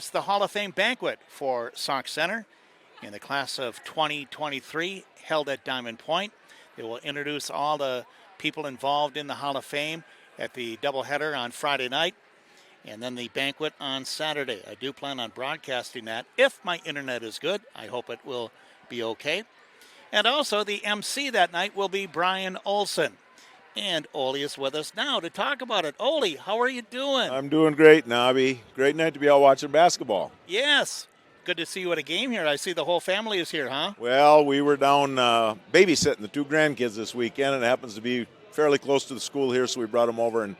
It's the Hall of Fame banquet for Sauk Center in the class of 2023 held at Diamond Point. They will introduce all the people involved in the Hall of Fame at the doubleheader on Friday night and then the banquet on Saturday. I do plan on broadcasting that if my internet is good. I hope it will be okay. And also the MC that night will be Bryan Olson. And Ole is with us now to talk about it. Ole, how are you doing? I'm doing great, Nobby. Great night to be out watching basketball. Yes. Good to see you at a game here. I see the whole family is here, huh? Well, we were down babysitting the two grandkids this weekend, and it happens to be fairly close to the school here, so we brought them over and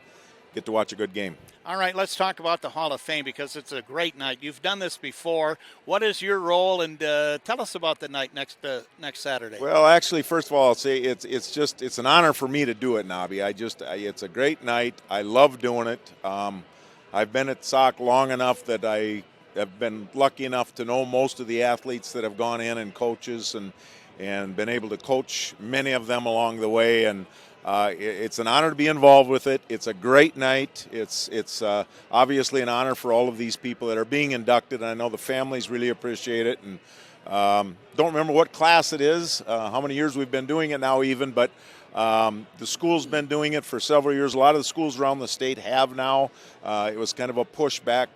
get to watch a good game. All right, let's talk about the Hall of Fame because it's a great night. You've done this before. What is your role, and tell us about the night next Saturday. Well, actually, first of all, I'll say it's an honor for me to do it, Nobby. It's a great night. I love doing it. I've been at Sauk long enough that I have been lucky enough to know most of the athletes that have gone in and coaches and been able to coach many of them along the way. And it's an honor to be involved with it. It's a great night. It's obviously an honor for all of these people that are being inducted. And I know the families really appreciate it. And don't remember what class it is, how many years we've been doing it now even, but the school's been doing it for several years. A lot of the schools around the state have now. It was kind of a pushback.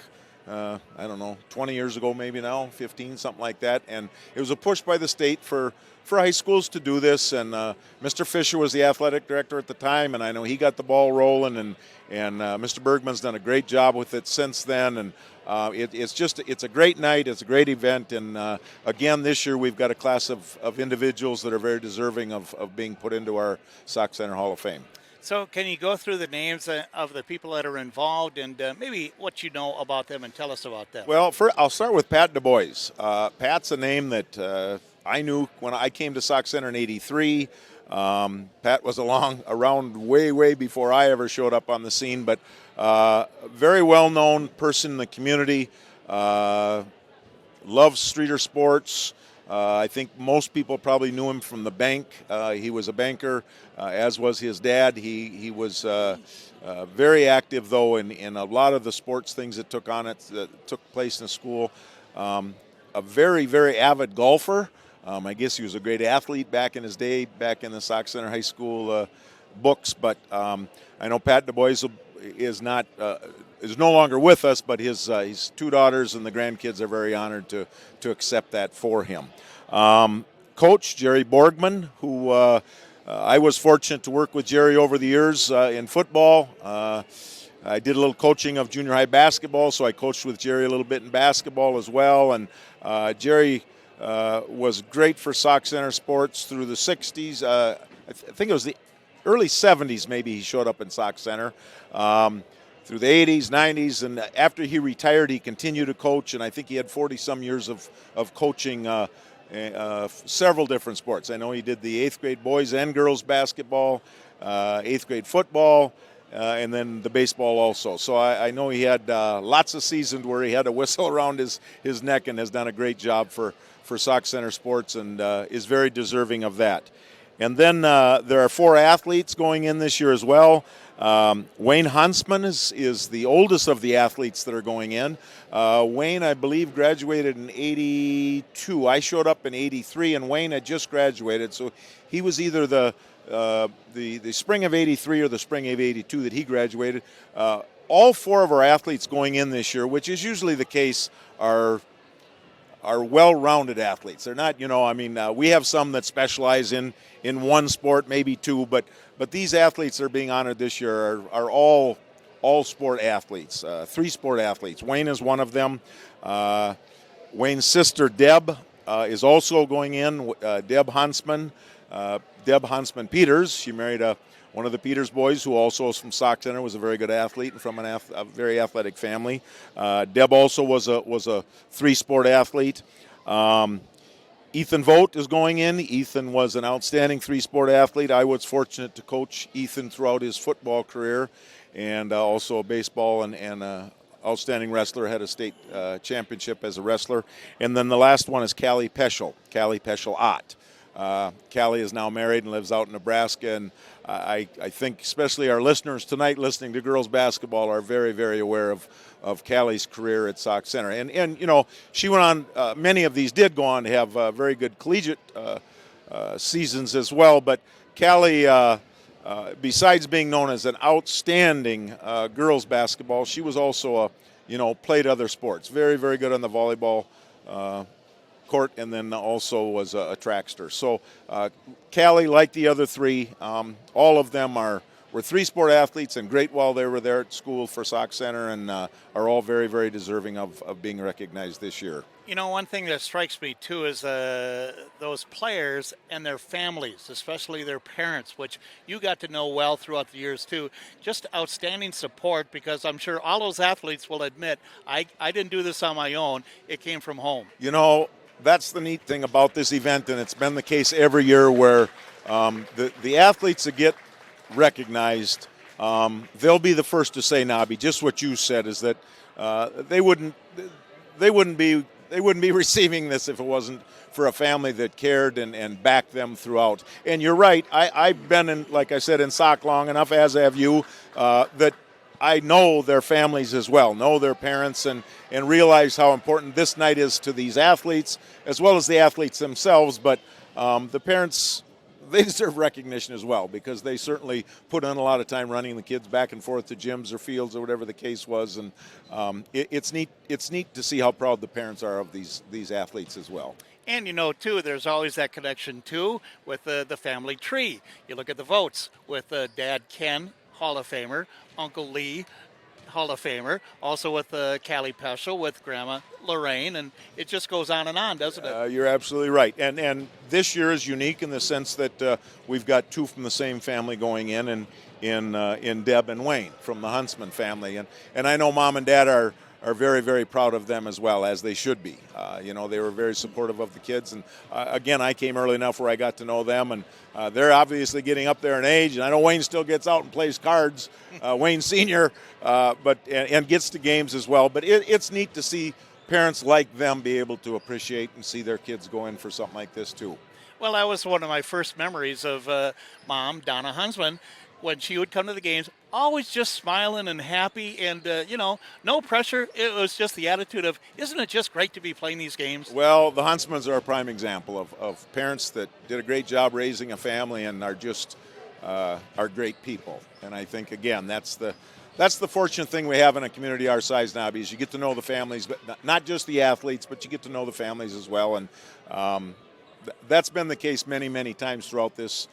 I don't know, 20 years ago maybe now, 15, something like that. And it was a push by the state for high schools to do this. And Mr. Fisher was the athletic director at the time, and I know he got the ball rolling. And Mr. Bergman's done a great job with it since then. And it's a great night. It's a great event. And again, this year we've got a class of individuals that are very deserving of being put into our Sauk Center Hall of Fame. So can you go through the names of the people that are involved and maybe what you know about them and tell us about them? Well, I'll start with Pat Du Bois. Pat's a name that I knew when I came to Sauk Center in '83. Pat was around way before I ever showed up on the scene, but very well-known person in the community, loves streeter sports. I think most people probably knew him from the bank. He was a banker, as was his dad. He was very active, though, in a lot of the sports things that took place in the school. A very avid golfer. I guess he was a great athlete back in his day, back in the Sauk Center High School books. But I know Pat Du Bois is no longer with us, but his two daughters and the grandkids are very honored to accept that for him. Coach Jerry Borgman, who I was fortunate to work with Jerry over the years in football. I did a little coaching of junior high basketball, so I coached with Jerry a little bit in basketball as well. And Jerry was great for Sauk Center sports through the 60s. I think it was the early 70s maybe he showed up in Sauk Center. Through the 80s, 90s, and after he retired, he continued to coach, and I think he had 40-some years of coaching several different sports. I know he did the 8th grade boys and girls basketball, 8th grade football, and then the baseball also. So I know he had lots of seasons where he had a whistle around his neck and has done a great job for Sauk Center sports and is very deserving of that. And then there are 4 athletes going in this year as well. Wayne Huntsman is the oldest of the athletes that are going in. Wayne, I believe, graduated in '82. I showed up in '83, and Wayne had just graduated. So he was either the spring of '83 or the spring of '82 that he graduated. All 4 of our athletes going in this year, which is usually the case, are well-rounded athletes. They're not, we have some that specialize in one sport, maybe 2, but these athletes that are being honored this year are all sport athletes, 3 sport athletes. Wayne is one of them. Wayne's sister, Deb, is also going in, Deb Huntsman. Deb Huntsman Peters, she married one of the Peters boys who also is from Sauk Center, was a very good athlete and from a very athletic family. Deb also was a 3-sport athlete. Ethan Vogt is going in. Ethan was an outstanding 3-sport athlete. I was fortunate to coach Ethan throughout his football career and also a baseball and outstanding wrestler, had a state championship as a wrestler. And then the last one is Callie Peschel Ott. Callie is now married and lives out in Nebraska, and I think especially our listeners tonight listening to girls basketball are very, very aware of Callie's career at Sauk Center. And you know, she went on, many of these did go on to have very good collegiate seasons as well, but Callie, besides being known as an outstanding girls basketball, she was also played other sports. Very, very good on the volleyball court, and then also was a trackster. So Callie, like the other three, all of them were three-sport athletes and great while they were there at school for Sauk Center, and are all very, very deserving of being recognized this year. You know, one thing that strikes me too is those players and their families, especially their parents, which you got to know well throughout the years too. Just outstanding support, because I'm sure all those athletes will admit, I didn't do this on my own. It came from home. You know, that's the neat thing about this event, and it's been the case every year where the athletes that get recognized, they'll be the first to say, Nobby, just what you said, is that they wouldn't be receiving this if it wasn't for a family that cared and backed them throughout. And you're right, I've been in, like I said, in Sauk long enough, as have you, that I know their families as well, know their parents, and realize how important this night is to these athletes, as well as the athletes themselves. But the parents, they deserve recognition as well, because they certainly put in a lot of time running the kids back and forth to gyms or fields or whatever the case was. And it's neat to see how proud the parents are of these athletes as well. And you know, too, there's always that connection, too, with the family tree. You look at the votes with Dad Ken, Hall of Famer, Uncle Lee, Hall of Famer, also with Callie Peschel, with Grandma Lorraine, and it just goes on and on, doesn't it? You're absolutely right. And this year is unique in the sense that we've got two from the same family going in Deb and Wayne from the Huntsman family. And I know Mom and Dad are very, very proud of them as well, as they should be. They were very supportive of the kids. And again, I came early enough where I got to know them, and they're obviously getting up there in age. And I know Wayne still gets out and plays cards, Wayne Sr., and gets to games as well. But it's neat to see parents like them be able to appreciate and see their kids go in for something like this too. Well, that was one of my first memories of Mom, Donna Huntsman, when she would come to the games, always just smiling and happy, and no pressure. It was just the attitude of, isn't it just great to be playing these games? Well, the Huntsmans are a prime example of parents that did a great job raising a family and are just are great people. And I think, again, that's the fortunate thing we have in a community our size now, because you get to know the families, but not just the athletes, but you get to know the families as well. And that's been the case many, many times throughout this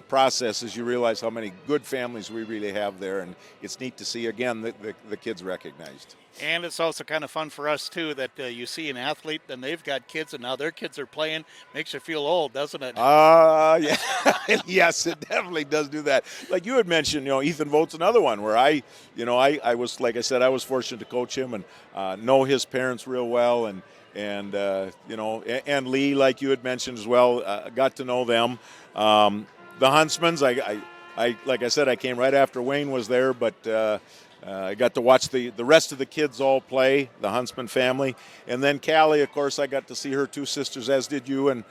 process, as you realize how many good families we really have there. And it's neat to see, again, the kids recognized. And it's also kind of fun for us, too, that you see an athlete and they've got kids and now their kids are playing. Makes you feel old, doesn't it? Yeah. Yes, it definitely does do that. Like you had mentioned, Ethan Vogt's another one where I was, like I said, I was fortunate to coach him and know his parents real well. And Lee, like you had mentioned as well, got to know them. The Huntsmans, I like I said, I came right after Wayne was there, but I got to watch the rest of the kids all play, the Huntsman family. And then Callie, of course, I got to see her two sisters, as did you, and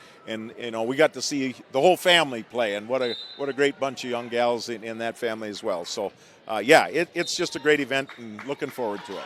we got to see the whole family play, and what a great bunch of young gals in that family as well. So, it's just a great event, and looking forward to it.